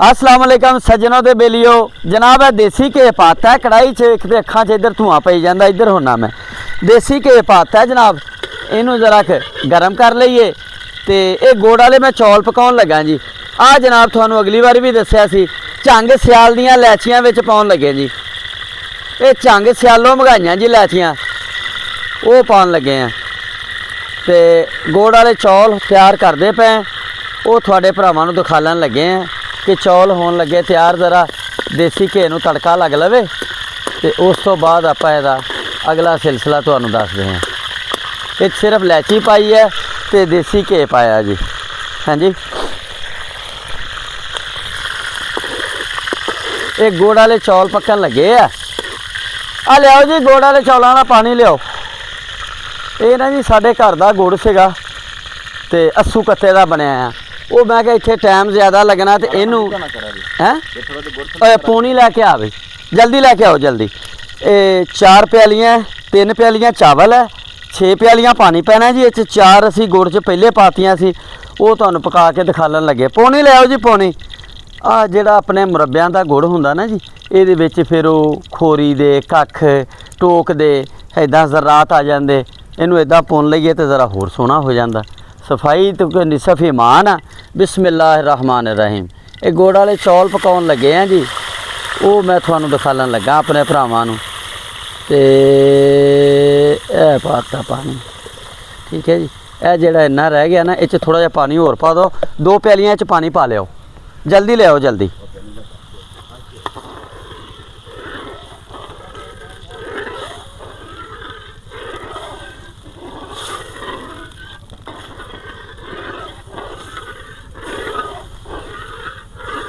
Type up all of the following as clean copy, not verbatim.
अस्सलाम वालेकुम सज्जनों ते बेलियो जनाब है देसी घे पाता है कढ़ाई च एक तो अखा च इधर धुआं पई जाता इधर होना मैं देसी घे पाता है जनाब इनू जरा गर्म कर लीए तो ये गुड़ वाले मैं चौल पकाउण लगा जी। आ जनाब तुहानू अगली बार भी दस्सिया सी झंग सियाल दियां इलायचियां विच पाउण लगे जी। ये झंग सियालों मंगाइयां जी इलायचियां वो पाउण लगे हैं तो गुड़ वाले चौल तैयार करते पे वो थोड़े भरावां नू दिखालन लगे हैं कि चौल होने लगे तैयार जरा देसी घे नू तड़का लग लवे तो उस तो बाद आप अगला सिलसिला तुहानू दसदे हैं। ये सिर्फ इलायची पाई है तो देसी घे पाया जी। हाँ जी ये गुड़ वाले चौल पकन लगे आ लियाओ जी गुड़ वाले चौलों का पानी लियाओ। ये ना जी साढ़े घर का गुड़ सीगा ते अस्सू कत्ते का बनया आ वो मैं क्या इत्थे टाइम ज़्यादा लगना तो इनू हैं पौनी लैके आ बई जल्दी लैके आओ जल्दी। 4 प्यालियाँ 3 प्यालियाँ चावल है 6 प्यालियाँ पानी पैना जी। इस 4 असी गुड़ च पहले पातियाँ सी वो तुहानू पका के दिखालन लगे। पौनी ले आओ जी पौनी। आ जिहड़ा अपने मुरब्बियां दा गुड़ हुंदा ना जी इहदे विच फिर वो खोरी दे कख टोक दे इदां ज़रात आ जांदे इनू इदां पुन लईए तो ज़रा होर सोहना हो जांदा। सफाई तो निसफ ईमान आ। बिस्मिल्लाहिर्रहमानिर्रहीम ये गुड़ वाले चौल पकाउण लगे हैं जी वो मैं तुहानू दिखालन लगा अपने भरावां नू ते पाता पानी ठीक है जी। यह जिहड़ा इन्ना रह गया ना इस थोड़ा जिहा पानी होर पा दो 2 प्यालियां च पानी पा लियाओ जल्दी ले आओ जल्दी।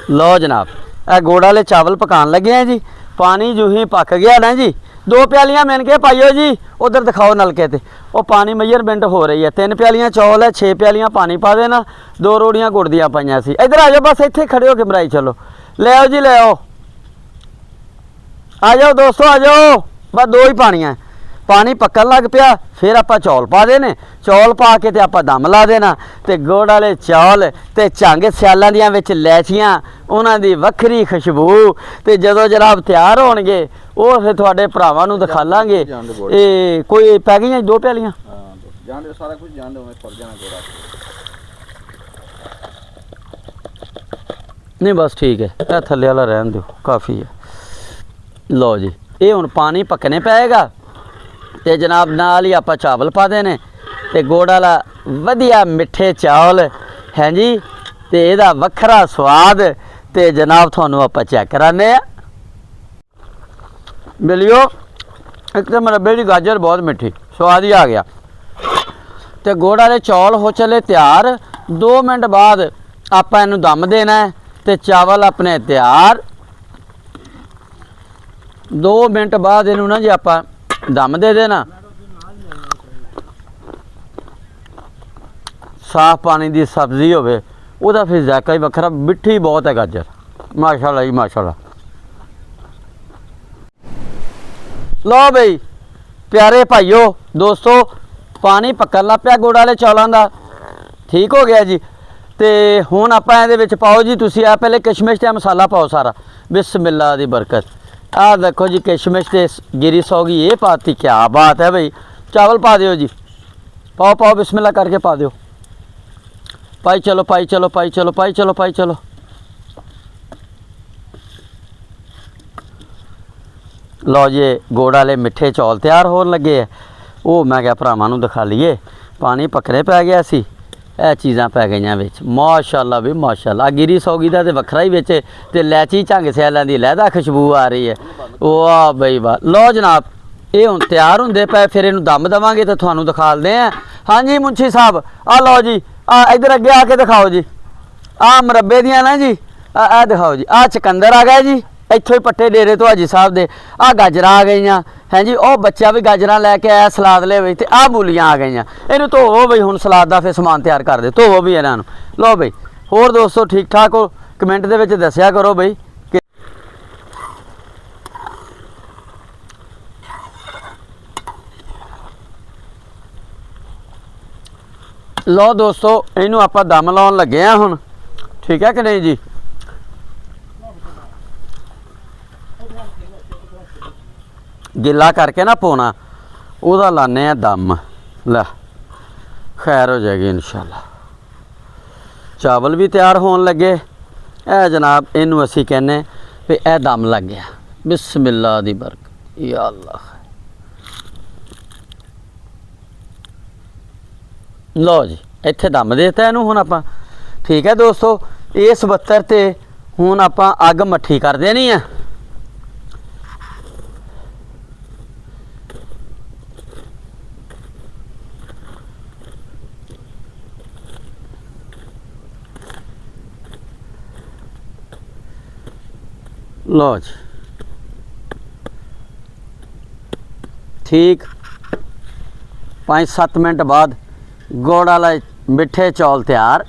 लो जनाब यह गुड़ वाले चावल पकान लगे हैं जी। पानी जो ही पक गया ना जी 2 प्यालियां मिन के पाइयो जी उधर दिखाओ नलके ते वो पानी मेजरमेंट हो रही है। 3 प्यालियां चौल है 6 प्यालियां पानी पा देना 2 रोड़ियां गुड़ दियां पाइयां सी। इधर आ जाओ बस इत्थे खड़े हो के मराई चलो ले आओ जी ले आओ आ जाओ दोस्तों आ जाओ बस 2 ही पानियां पानी पकन लग पिया फिर आप चौल पा देने चौल पा के आप दम ला देना तो गुड़ वाले चौल तो झंग सियालों दियां विच इलायचियां उन्हां दी वक्खरी खुशबू तो जदों जनाब तैयार होणगे वो फिर तुहाडे भरावां नू दिखा लांगे। ये कोई पै गईयां 2 प्यालियां सारा कुछ जान दो नहीं बस ठीक है यह थल्ले वाला रहन दो काफ़ी है। लो जी ये हुण पानी पकने पेगा तो जनाब नाल ही आप चावल पा देने तो गुड़ वाला वधिया मिठे चावल हैं जी तो यदा वखरा स्वाद तो जनाब थानू आप चेक कराने मिलियो। एक तो मुरब्बे की गाजर बहुत मिठी स्वाद ही आ गया तो गुड़ वाले चौल हो चले तैयार 2 मिनट बाद आप इनू दम देना है तो चावल अपने तैयार 2 मिनट बाद इनू ना जी आप दम दे देना। साफ पानी की सब्जी होवे उहदा फिर जायका ही वखरा मिठी बहुत है गाजर माशाल्लाह जी माशाल्लाह। लो बई प्यारे भाईओ दोस्तों पानी पकन लग पिया गुड़ वाले चौलों का ठीक हो गया जी। तो हुण आपां इहदे विच पाओ जी तुसीं आ पहले किशमिश ते मसाला पाओ सारा बिस्मिल्लाह दी बरकत। आ देखो जी किशमिश ते गिरी सौगी ये पाती क्या बात है भाई। चावल पा दियो जी पाओ पाओ बिस्मिल्लाह करके पा दियो पाई चलो पाई चलो पाई चलो पाई चलो पाई चलो। लो जी गुड़ वाले मिठे चौल तैयार होने लगे है वो मैं क्या भरावां नू दिखा लीए पानी पकने पै गया सी यह चीज़ां पै गई विच माशाल्लाह भी माशाल्लाह। गिरी सौगी का तो वखरा ही विच ते इलायची झंग सियालों की लहदा खुशबू आ रही है वाह बई वाह। लो जनाब ये हुण तैयार होंदे पे फिर इनू दम देवांगे तो तुहानू दिखालदे हैं। हाँ जी मुंशी साहब आ लो जी आ इधर अगे आके दिखाओ जी आ मुरब्बे दियां ना जी आ दिखाओ जी आ चकंदर आ गए जी इत्थों ही पट्टे डेरे तो हाजी साहब दे आ गाजर आ गई हैं जी। वह बच्चा भी गाजर लैके आया सलाद ले बई तो आ मूलियाँ आ गई इनू धोवो बई हुण सलाद का फिर समान तैयार कर दे धोवो भी इन्हां नू। लो बई होर दोस्तों ठीक ठाक हो कमेंट दे विच दस्सिया करो बई कि लो दोस्तों इनू आप दम लाउण लगे हैं हुण ठीक है कि नहीं जी। ਗਿੱਲਾ ਕਰਕੇ ਨਾ ਪਾਉਣਾ, ਉਹਦਾ ਲਾਣੇ ਆ ਦਮ। ਲੈ ਖੈਰ ਹੋ ਜਾਏਗੀ ਇਨਸ਼ਾਅੱਲਾ। ਚਾਵਲ ਵੀ ਤਿਆਰ ਹੋਣ ਲੱਗੇ। ਇਹ ਜਨਾਬ ਇਹਨੂੰ ਅਸੀਂ ਕਹਿੰਦੇ ਵੀ ਇਹ ਦਮ ਲੱਗ ਗਿਆ। ਬਿਸਮਿल्लाह ਦੀ ਬਰਕਤ ਯਾ ਅੱਲਾਹ। ਲਓ ਜੀ ਇੱਥੇ ਦਮ ਦੇ ਦਿੱਤਾ ਇਹਨੂੰ। ਹੁਣ ਆਪਾਂ ਠੀਕ ਹੈ ਦੋਸਤੋ, ਇਸ ਬੱਤਰ ਤੇ ਹੁਣ ਆਪਾਂ ਅੱਗ ਮੱਠੀ ਕਰ ਦੇਣੀ ਆ। ਲਓ ਜੀ ਠੀਕ 5-7 ਮਿੰਟ ਬਾਅਦ ਗੁੜ ਵਾਲੇ ਮਿੱਠੇ ਚੌਲ ਤਿਆਰ।